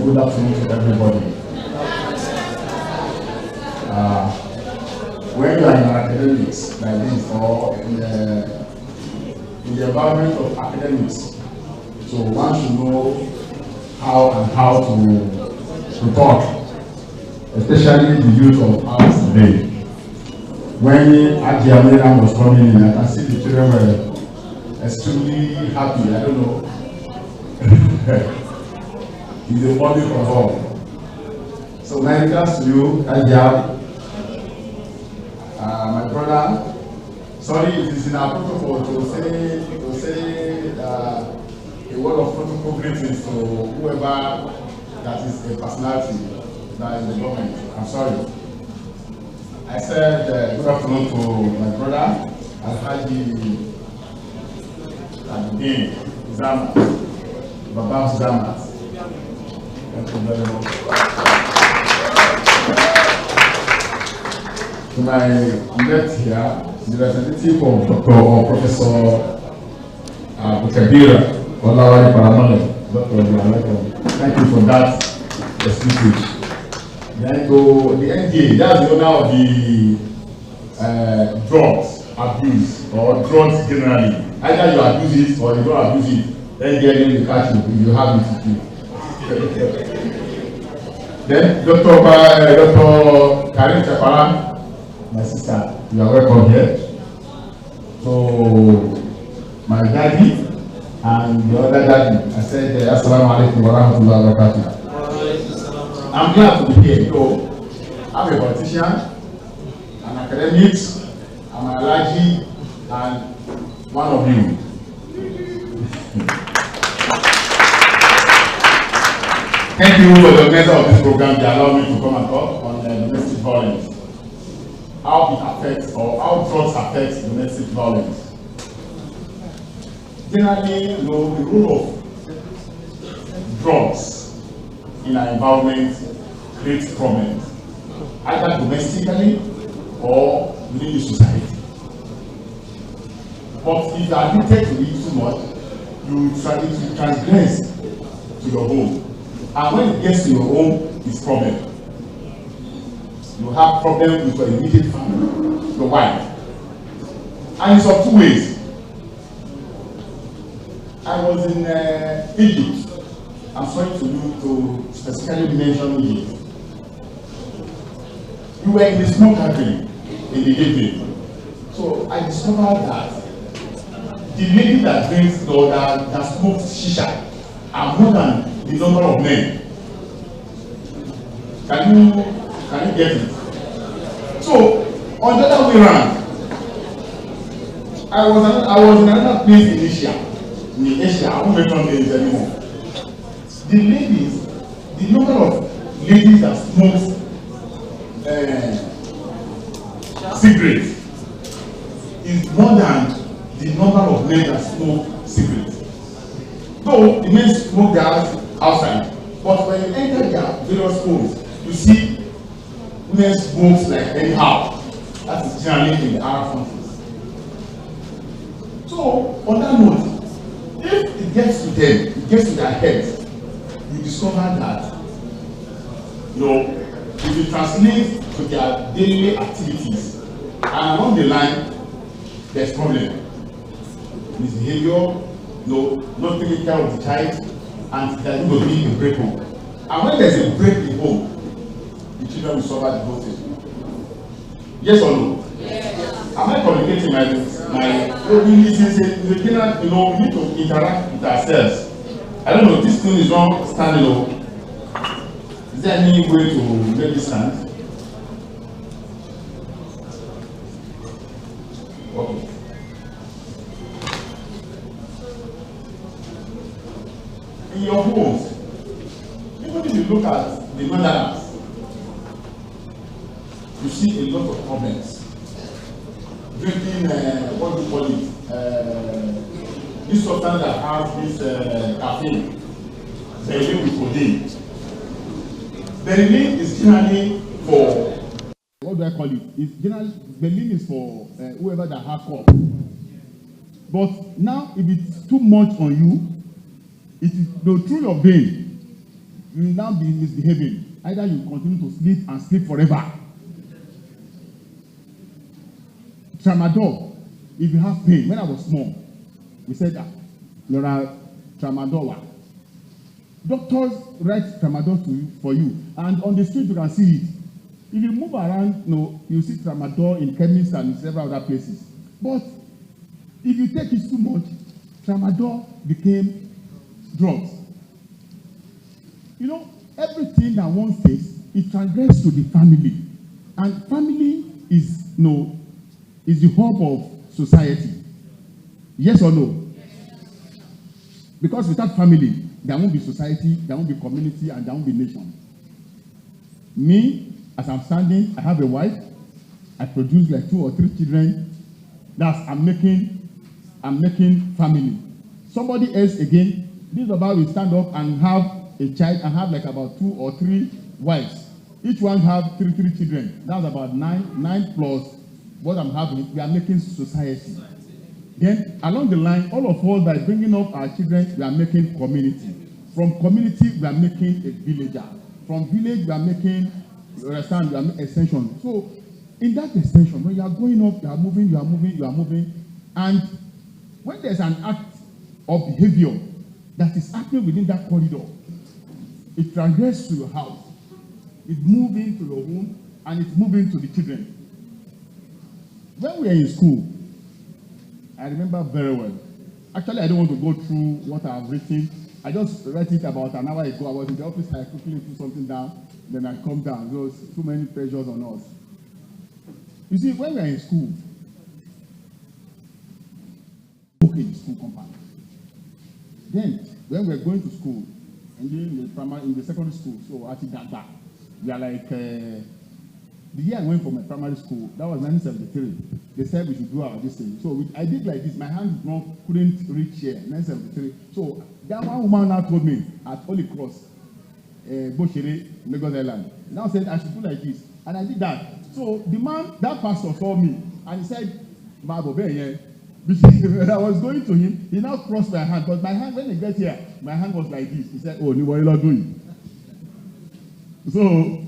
good afternoon to everybody. When you are in academics like this, or in the environment of academics, so one should know how to talk, especially the use of arts today. When AHMAD was coming in, I can see the children were extremely happy. I don't know. He's a body for all. So my regards to you, AHMAD. My brother, sorry, it is in our protocol to say a word of protocol greetings to whoever that is a personality that is the government. I'm sorry. I said good afternoon to my brother, Alhaji Zamat, Baba Zamat. Thank you very much. To my left here, the representative of Dr. or Professor Bukabira Olawale Paramane. Dr. Thank you for that speech. Then to the NDA, that's the owner of the drugs abuse or drugs generally. Either you abuse it or you don't abuse it, NDA will catch you if you have it with you. Then Dr. Karim Chapara, my sister, you are welcome here. So my daddy and the other daddy, I said Assalamu alaikum wa rahmatullahi wa barakatuh. I'm glad to be here. So I'm a politician, an academic, I'm an Alaji, and one of you. Thank you for the organizer of this program to allow me to come and talk on domestic violence. How it affects or how drugs affect domestic violence. Generally, the role of drugs in our environment creates problems, either domestically or within the society. But if you are addicted to it too much, you transgress to your home. And when it gets to your home, it's problem. You have problems with your immediate family, your wife. And it's of two ways. I was in Egypt. I'm sorry to specifically mention Egypt. We were in the smoke gathering in the evening. So I discovered that the lady that drinks or that smokes shisha are more than the number of men. Can you get it? So on the other way around, I was in another place in Asia. I won't mention names anymore. The number of ladies that smoke cigarettes is more than the number of men that smoke cigarettes. Though the men smoke theirs outside, but when you enter their various homes, you see men smoke like anyhow. That is generally in the Arab countries. So on that note, if it gets to them, it gets to their heads, you discover that, if you translate to their daily activities, and along the line, there's problem. Misbehavior, not taking care of the child, and there's going to be a break home. And when there's a break in home, the children will suffer the whole thing. Yes or no? Yes. Am I communicating we need to interact with ourselves. I don't know, this thing is not standing up. Is there any way to make this stand? Okay. In your homes, even if you look at the Netherlands, you see a lot of problems. Drinking, what do you call it? This substance that has this caffeine, Berlin with codeine. Berlin is generally for, what do I call it? It's generally, Berlin is for whoever that has cough. But now, if it's too much on you, it is through your vein, you will now be misbehaving. Either you continue to sleep and sleep forever. Tramadol, if you have pain, when I was small, we said that there are tramadol. Doctors write tramadol for you, and on the street you can see it. If you move around, you see tramadol in chemists and in several other places. But if you take it too much, tramadol became drugs. You know, everything that one takes, it transgress to the family, and family is the hub of society. Yes or no? Because without family, there won't be society, there won't be community, and there won't be nation. Me, as I'm standing, I have a wife. I produce like 2 or 3 children. I'm making family. Somebody else again, this Baba will stand up and have a child and have like about 2 or 3 wives. Each one have 3 children. That's about 9 plus what I'm having. We are making society. Then along the line, all of us by bringing up our children, we are making community. From community, we are making a villager. From village, we are making, you understand, we are making extension. So in that extension, when you are going up, you are moving. And when there's an act of behavior that is happening within that corridor, it transgresses to your house, it moves into your home, and it moves into the children. When we are in school, I remember very well. Actually, I don't want to go through what I've written. I just read it about an hour ago. I was in the office, I quickly put something down, then I come down. There was too many pressures on us. You see, when we are in school, okay, the school compound. Then, when we're going to school, in the secondary school, so at that, we are like, the year I went for my primary school, that was 1973. They said we should do our this thing. So I did like this. My hand couldn't reach here, 1973. So that one woman now told me at Holy Cross, Boshere, Lagos Island. Now said I should do like this. And I did that. So the man, that pastor saw me, and he said, when I was going to him, he now crossed my hand. But my hand, when he got here, my hand was like this. He said, oh, what are you not doing? So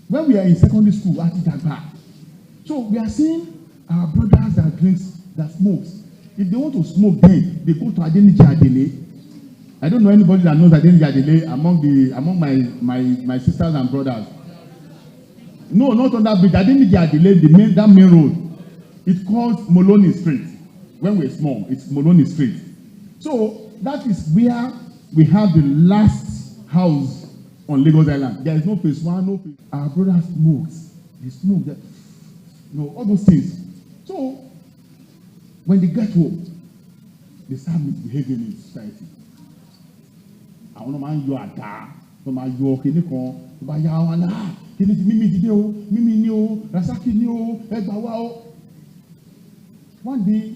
when we are in secondary school, at Dagba, so we are seeing our brothers that drinks, that smokes. If they want to smoke, then they go to Adeniji Adele. I don't know anybody that knows Adeniji Adele among my sisters and brothers. No, not on that bridge. Adeniji Adele, that main road. It's called Moloney Street. When we're small, it's Moloney Street. So that is where we have the last house on Lagos Island. There is no phase 1, no phase. Our brothers smoke. They smoke. All those things. So when they get home, they start misbehaving in society. I want to man you are da. No man you okay. No ba ya wana. Kini ti mimi ti de o, mimi ni o, rasaki ni o, egba wa o. One day,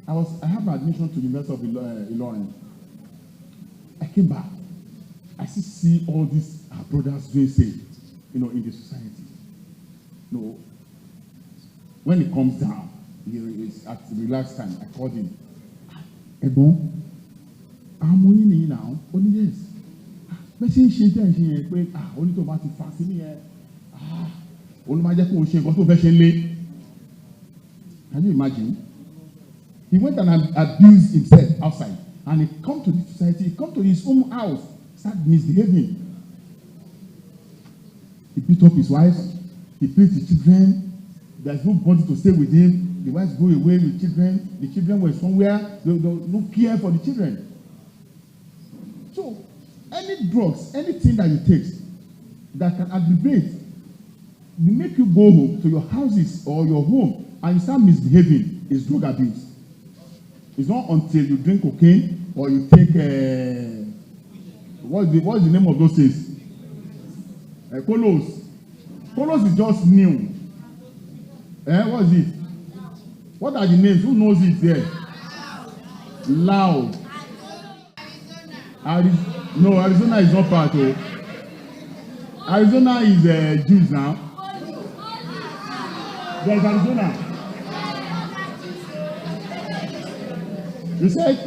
I have an admission to the University of Ilorin. I came back. I still see all these brothers doing same, in the society. When it comes down, it's at the relaxed time. I called him. Ebon, I'm only now. Only yes. But since she only to about to fast in here. Only my jacket was got to version. Can you imagine? He went and abused himself outside, and he come to the society, he come to his own house, start misbehaving. He beat up his wife, he beat the children. There's nobody to stay with him. The wives go away with children. The children were somewhere. They no care for the children. So, any drugs, anything that you take that can aggravate, make you go home to your houses or your home and you start misbehaving, is drug abuse. It's not until you drink cocaine or you take what's the name of those things? Colos. Colos is just new. What is it? What are the names? Who knows it there? Loud. No, Arizona is not part of. Arizona is Jews now. There's Arizona. You said?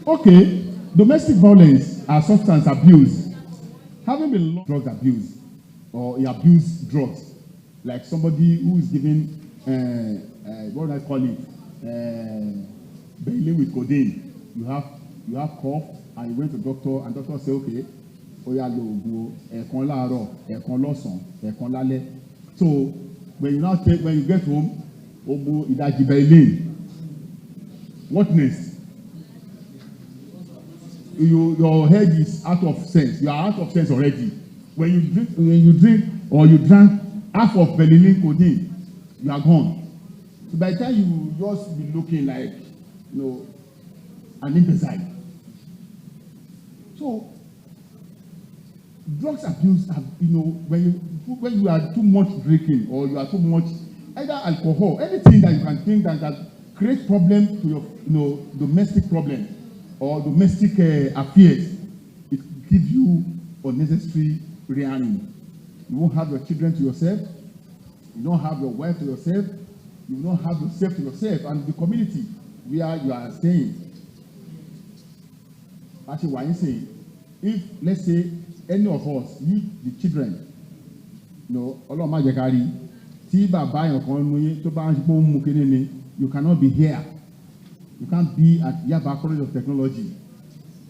Okay, domestic violence or substance abuse. Having been drug abuse or he abused drugs, like somebody who is given, what do I call it, Bailey with codeine. You have cough and you went to doctor and doctor say, okay, oya lo oògùn ẹ̀kan láàárọ̀, ẹ̀kan lọ́sàn, ẹ̀kan lálẹ́. So when you get home, obo ìdajì Bailey. What next? Your head is out of sense. You are out of sense already. When you drink or you drank half of Bailey codeine, you are gone. So by the time you just be looking like, an imbecile. So drugs abuse, when you are too much drinking or you are too much either alcohol, anything that you can think that create problem to your domestic problem or domestic affairs, it gives you unnecessary rearing. You won't have your children to yourself. You don't have your wife to yourself. You don't have yourself to yourself and the community where you are staying. Actually, why you say, if let's say any of us, the children, Ọlọ́run má jẹ́ ká rí, tí bàbá yẹn kan mú tó bá ń ṣe pé ó mú kéde ni, you cannot be here. You can't be at Yaba College of Technology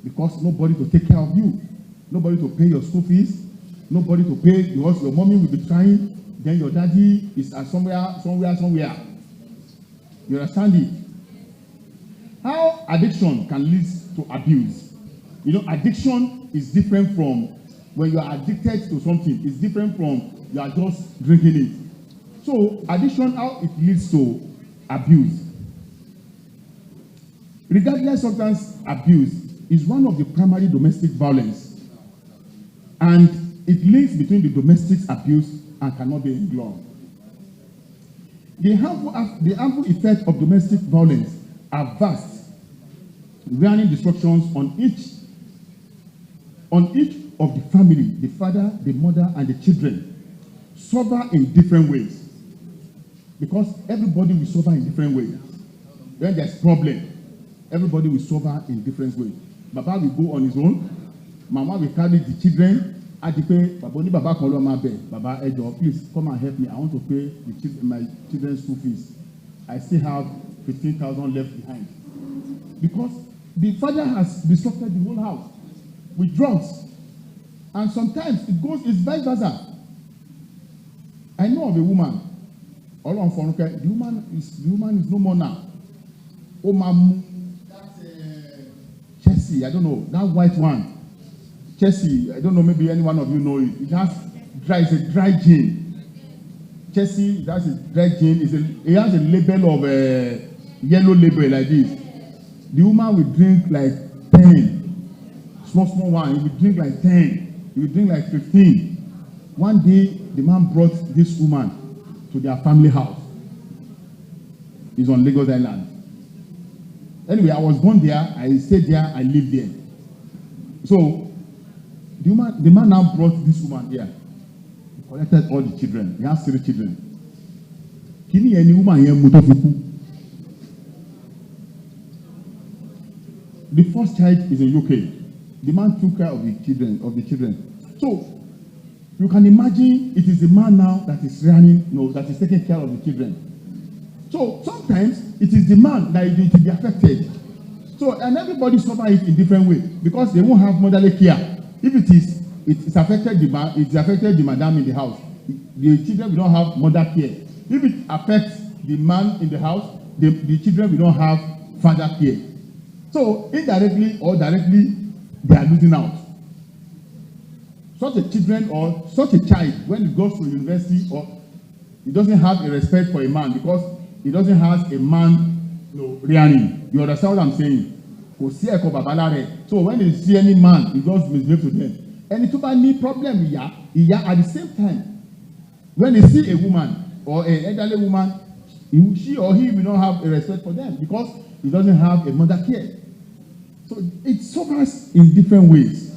because nobody to take care of you, nobody to pay your school fees, nobody to pay because your mommy will be trying, then your daddy is at somewhere. You understand it? How addiction can lead to abuse? Addiction is different from when you are addicted to something. It's different from you are just drinking it. So addiction, how it leads to abuse. Regardless, substance abuse is one of the primary domestic violence, and it links between the domestic abuse and cannot be ignored. The harmful effects of domestic violence are vast, rearing destructions on each of the family. The father, the mother, and the children suffer in different ways because everybody will suffer in different ways. When there's problem, everybody will suffer in different ways. Baba will go on his own. Mama will carry the children. Baba, please come and help me. I want to pay my children's school fees. I still have 15,000 left behind. Because the father has disrupted the whole house with drugs. And sometimes it's vice versa. I know of a woman. The woman is no more now. Chelsea, I don't know, that white one. Chelsea, I don't know, maybe any one of you know it. It's a dry gin. Chelsea, that's a dry gin. It has a label of yellow label like this. The woman will drink like 10. Small one. He will drink like 10. He will drink like 15. One day, the man brought this woman to their family house. It's on Lagos Island. Anyway, I was born there, I stayed there, I lived there. So, the man now brought this woman here. He collected all the children. He has 3 children. Kini any woman here mutofuku. The first child is in UK. The man took care of the children. So, you can imagine it is the man now that is running, that is taking care of the children. So sometimes it is the man that is going to be affected. So, and everybody suffer it in different ways because they won't have motherly care. If it's affected the madam in the house. The children will not have mother care. If it affects the man in the house, the children will not have father care. So indirectly or directly, they are losing out. Such a children or such a child, when it goes to university, or it doesn't have a respect for a man because it doesn't have a man rearing. You understand what I'm saying? So when they see any man, he just misbehave to them. And it will need problem at the same time. When they see a woman or an elderly woman, she or he will not have a respect for them because he doesn't have a mother care. So it suffers in different ways.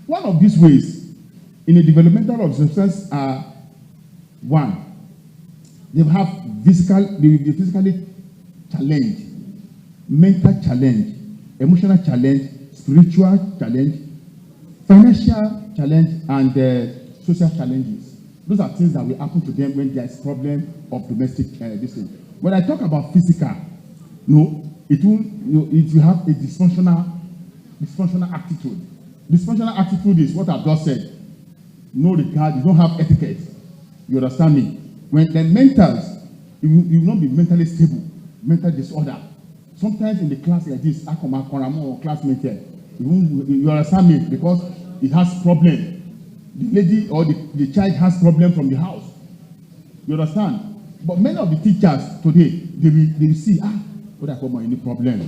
One of these ways in a developmental of substance are one, they will be physically challenged, mental challenge, emotional challenge, spiritual challenge, financial challenge, and social challenges. Those are things that will happen to them when there is problem of domestic this thing. When I talk about physical, it will have a dysfunctional attitude. Dysfunctional attitude is what I've just said. No regard, you don't have etiquette. You understand me? When the mentals, you will not be mentally stable, mental disorder. Sometimes in the class like this, or classmate here, you understand me? Because it has problem. The lady or the child has problem from the house. You understand? But many of the teachers today, they will see, what I call my any problem,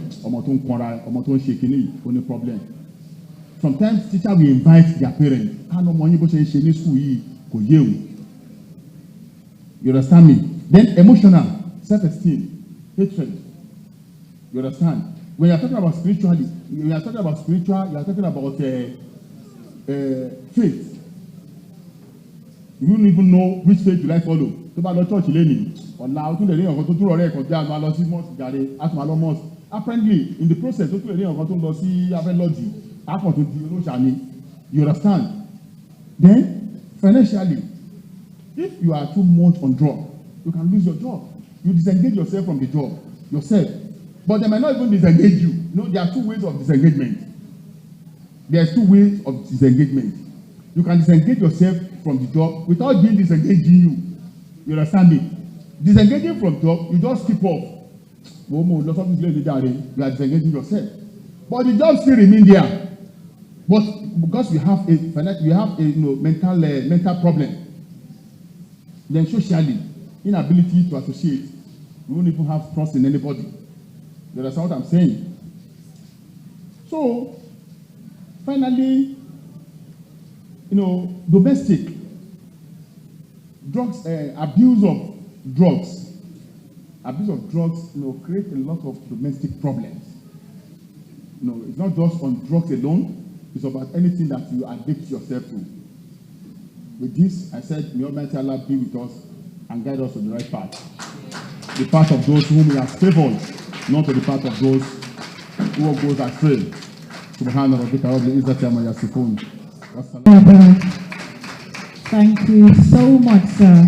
any problem. Sometimes teachers will invite their parents. You understand me? Then emotional, self-esteem, hatred. You understand? When you are talking about spirituality, you are talking about faith. You don't even know which faith you like follow. Apparently, in the process, you understand? Then, financially, if you are too much on drug, you can lose your job. You disengage yourself from the job, yourself. But they might not even disengage you. There are two ways of disengagement. There's two ways of disengagement. You can disengage yourself from the job without being disengaging you. You understand me? Disengaging from job, you just keep off. You are disengaging yourself. But the job still remains there. But because we have a mental problem, then socially, inability to associate, we won't even have trust in anybody. You understand what I'm saying? So, finally, domestic drugs, abuse of drugs, create a lot of domestic problems. It's not just on drugs alone. It's about anything that you addict yourself to. With this, I said, may Almighty Allah be with us and guide us to the right path. The path of those whom He has favored, not to the path of those who goes astray. Subhana rabbika rabbil izzati amma yasifun. Thank you so much, sir.